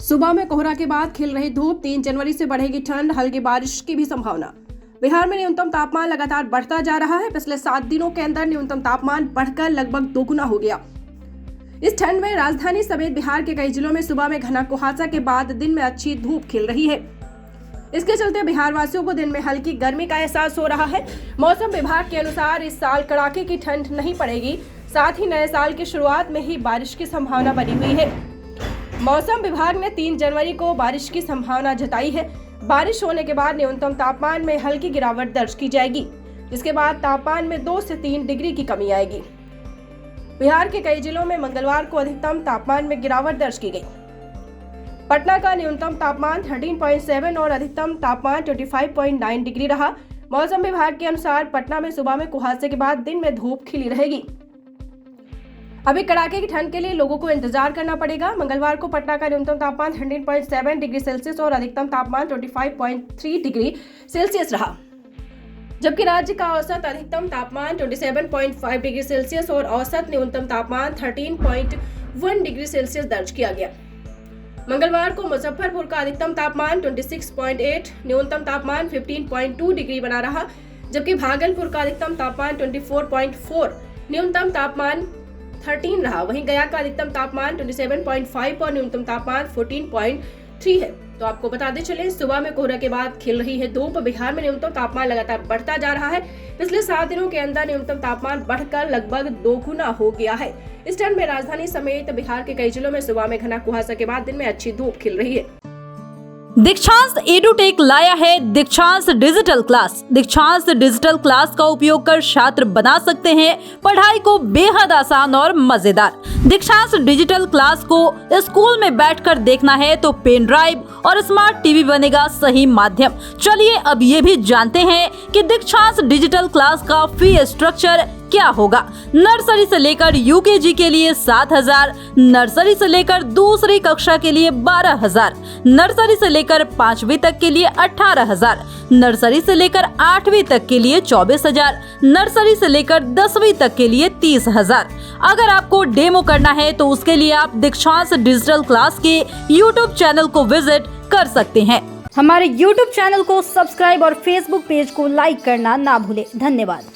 सुबह में कोहरा के बाद खिल रही धूप, 3 जनवरी से बढ़ेगी ठंड, हल्की बारिश की भी संभावना। बिहार में न्यूनतम तापमान लगातार बढ़ता जा रहा है। पिछले 7 दिनों के अंदर न्यूनतम तापमान बढ़कर लगभग दोगुना हो गया। इस ठंड में राजधानी समेत बिहार के कई जिलों में सुबह में घना कुहासा के बाद दिन में अच्छी धूप खिल रही है। इसके चलते बिहार वासियों को दिन में हल्की गर्मी का एहसास हो रहा है। मौसम विभाग के अनुसार इस साल कड़ाके की ठंड नहीं पड़ेगी, साथ ही नए साल की शुरुआत में ही बारिश की संभावना बनी हुई है। मौसम विभाग ने 3 जनवरी को बारिश की संभावना जताई है। बारिश होने के बाद न्यूनतम तापमान में हल्की गिरावट दर्ज की जाएगी, जिसके बाद तापमान में 2 से 3 डिग्री की कमी आएगी। बिहार के कई जिलों में मंगलवार को अधिकतम तापमान में गिरावट दर्ज की गई। पटना का न्यूनतम तापमान 13.7 और अधिकतम तापमान 25.9 डिग्री रहा। मौसम विभाग के अनुसार पटना में सुबह में कुहासे के बाद दिन में धूप खिली रहेगी। अभी कड़ाके की ठंड के लिए लोगों को इंतजार करना पड़ेगा। मंगलवार को पटना का न्यूनतम तापमान 13.7 डिग्री सेल्सियस और अधिकतम तापमान 25.3 डिग्री सेल्सियस रहा, जबकि राज्य का औसत अधिकतम तापमान 27.5 डिग्री सेल्सियस और औसत न्यूनतम तापमान 13.1 डिग्री सेल्सियस दर्ज किया गया। मंगलवार को मुजफ्फरपुर का अधिकतम तापमान 26.8, न्यूनतम तापमान 15.2 डिग्री बना रहा, जबकि भागलपुर का अधिकतम तापमान 24.4, न्यूनतम तापमान 13 रहा। वहीं गया का अधिकतम तापमान 27.5 और न्यूनतम तापमान 14.3 है। तो आपको बताते चले, सुबह में कोहरा के बाद खिल रही है धूप। बिहार में न्यूनतम तापमान लगातार बढ़ता जा रहा है। पिछले 7 दिनों के अंदर न्यूनतम तापमान बढ़कर लगभग दोगुना हो गया है। इस ठंड में राजधानी समेत बिहार के कई जिलों में सुबह में घना कुहासा के बाद दिन में अच्छी धूप खिल रही है। दीक्षांत एडुटेक लाया है दीक्षांत डिजिटल क्लास। दीक्षांत डिजिटल क्लास का उपयोग कर छात्र बना सकते हैं पढ़ाई को बेहद आसान और मजेदार। दीक्षांत डिजिटल क्लास को स्कूल में बैठकर देखना है तो पेन ड्राइव और स्मार्ट टीवी बनेगा सही माध्यम। चलिए अब ये भी जानते हैं कि दीक्षांत डिजिटल क्लास का फी स्ट्रक्चर क्या होगा। नर्सरी से लेकर यूकेजी के लिए 7,000, नर्सरी से लेकर दूसरी कक्षा के लिए 12,000, नर्सरी से लेकर 5वीं तक के लिए 18,000, नर्सरी से लेकर 8वीं तक के लिए 24,000, नर्सरी से लेकर 10वीं तक के लिए 30,000। अगर आपको डेमो करना है तो उसके लिए आप दीक्षांत डिजिटल क्लास के YouTube चैनल को विजिट कर सकते हैं। हमारे YouTube चैनल को सब्सक्राइब और Facebook पेज को लाइक करना ना भूलें। धन्यवाद।